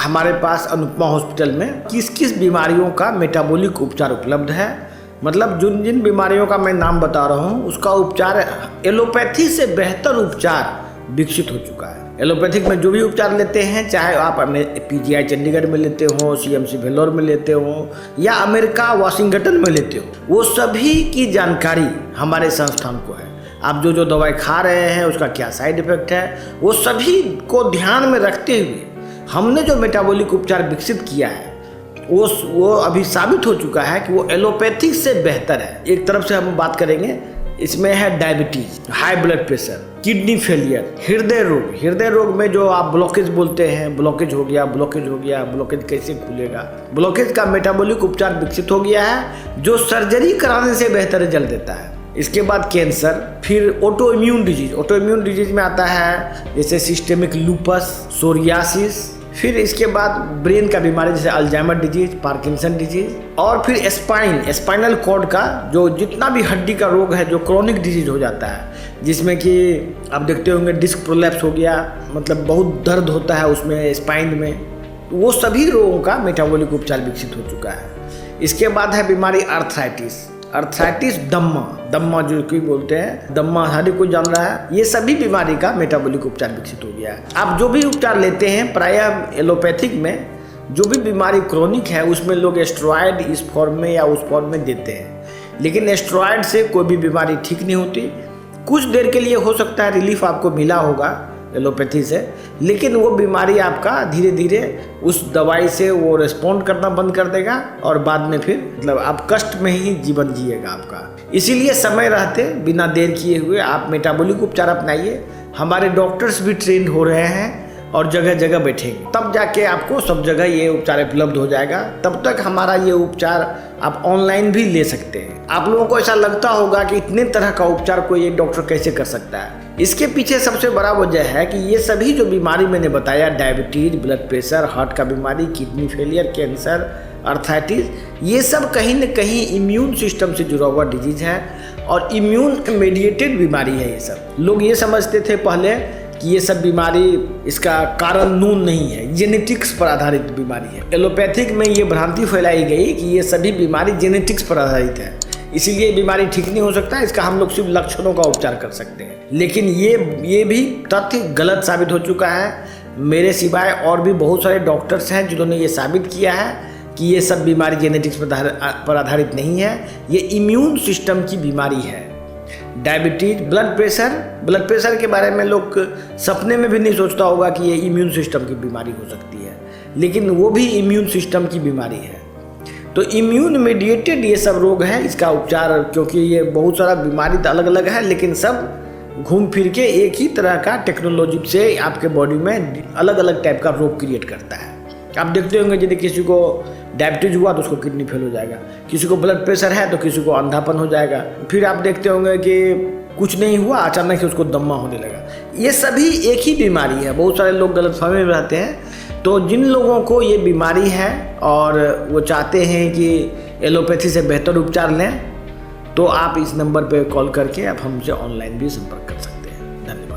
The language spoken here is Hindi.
हमारे पास अनुपमा हॉस्पिटल में किस किस बीमारियों का मेटाबॉलिक उपचार उपलब्ध है। मतलब जिन जिन बीमारियों का मैं नाम बता रहा हूँ उसका उपचार एलोपैथी से बेहतर उपचार विकसित हो चुका है। एलोपैथिक में जो भी उपचार लेते हैं, चाहे आप PGI चंडीगढ़ में लेते हो, CMC वेल्लोर में लेते हो या अमेरिका वाशिंगटन में लेते हो, वो सभी की जानकारी हमारे संस्थान को है। आप जो दवाई खा रहे हैं उसका क्या साइड इफेक्ट है, वो सभी को ध्यान में रखते हुए हमने जो मेटाबॉलिक उपचार विकसित किया है वो अभी साबित हो चुका है कि वो एलोपैथिक से बेहतर है। एक तरफ से हम बात करेंगे, इसमें है diabetes, high blood pressure, kidney failure, हृदय रोग में जो आप ब्लॉकेज बोलते हैं, ब्लॉकेज हो गया, ब्लॉकेज कैसे खुलेगा, ब्लॉकेज का मेटाबॉलिक उपचार विकसित हो गया है जो सर्जरी कराने से बेहतर रिजल्ट देता है। इसके बाद कैंसर, फिर ऑटो इम्यून डिजीज में आता है जैसे सिस्टेमिक लूपस, सोरियासिस, फिर इसके बाद ब्रेन का बीमारी जैसे अल्जाइमर डिजीज, पार्किंसन डिजीज, और फिर स्पाइनल कॉर्ड का जो जितना भी हड्डी का रोग है जो क्रोनिक डिजीज हो जाता है, जिसमें कि आप देखते होंगे डिस्क प्रोलैप्स हो गया, मतलब बहुत दर्द होता है उसमें स्पाइन में, वो सभी रोगों का मेटाबॉलिक उपचार विकसित हो चुका है। इसके बाद है बीमारी अर्थराइटिस, दम्मा जो कोई बोलते हैं, दम्मा हर कोई जान रहा है, ये सभी बीमारी का मेटाबॉलिक उपचार विकसित हो गया है। आप जो भी उपचार लेते हैं प्रायः एलोपैथिक में जो भी बीमारी क्रोनिक है उसमें लोग एस्टेरॉयड इस फॉर्म में या उस फॉर्म में देते हैं, लेकिन एस्टेरॉयड से कोई भी बीमारी ठीक नहीं होती। कुछ देर के लिए हो सकता है रिलीफ आपको मिला होगा एलोपैथी से, लेकिन वो बीमारी आपका धीरे धीरे उस दवाई से वो रिस्पॉन्ड करना बंद कर देगा और बाद में फिर मतलब आप कष्ट में ही जीवन जिएगा आपका। इसीलिए समय रहते बिना देर किए हुए आप मेटाबॉलिक उपचार अपनाइए। हमारे डॉक्टर्स भी ट्रेंड हो रहे हैं और जगह जगह बैठेंगे, तब जाके आपको सब जगह ये उपचार उपलब्ध हो जाएगा। तब तक हमारा ये उपचार आप ऑनलाइन भी ले सकते हैं। आप लोगों को ऐसा लगता होगा कि इतने तरह का उपचार कोई एक डॉक्टर कैसे कर सकता है। इसके पीछे सबसे बड़ा वजह है कि ये सभी जो बीमारी मैंने बताया, डायबिटीज, ब्लड प्रेशर, हार्ट का बीमारी, किडनी फेलियर, कैंसर, अर्थराइटिस, ये सब कहीं न कहीं इम्यून सिस्टम से जुड़ा हुआ डिजीज है और इम्यून मेडिएटेड बीमारी है। ये सब लोग ये समझते थे पहले कि ये सब बीमारी इसका कारण नून नहीं है, जेनेटिक्स पर आधारित बीमारी है। एलोपैथिक में ये भ्रांति फैलाई गई कि ये सभी बीमारी जेनेटिक्स पर आधारित है, इसीलिए बीमारी ठीक नहीं हो सकता, इसका हम लोग सिर्फ लक्षणों का उपचार कर सकते हैं। लेकिन ये भी तथ्य गलत साबित हो चुका है। मेरे सिवाय और भी बहुत सारे डॉक्टर्स हैं जिन्होंने ये साबित किया है कि ये सब बीमारी जेनेटिक्स पर आधारित नहीं है, ये इम्यून सिस्टम की बीमारी है। डायबिटीज, ब्लड प्रेशर के बारे में लोग सपने में भी नहीं सोचता होगा कि ये इम्यून सिस्टम की बीमारी हो सकती है, लेकिन वो भी इम्यून सिस्टम की बीमारी है। तो इम्यून मेडिएटेड ये सब रोग है, इसका उपचार, क्योंकि ये बहुत सारा बीमारी अलग अलग है लेकिन सब घूम फिर के एक ही तरह का टेक्नोलॉजी से आपके बॉडी में अलग अलग टाइप का रोग क्रिएट करता है। आप देखते होंगे यदि किसी को डायबिटीज हुआ तो उसको किडनी फेल हो जाएगा, किसी को ब्लड प्रेशर है तो किसी को अंधापन हो जाएगा, फिर आप देखते होंगे कि कुछ नहीं हुआ अचानक से उसको दम्मा होने लगा। ये सभी एक ही बीमारी है। बहुत सारे लोग गलतफहमी में रहते हैं। तो जिन लोगों को ये बीमारी है और वो चाहते हैं कि एलोपैथी से बेहतर उपचार लें, तो आप इस नंबर पर कॉल करके आप हमसे ऑनलाइन भी संपर्क कर सकते हैं।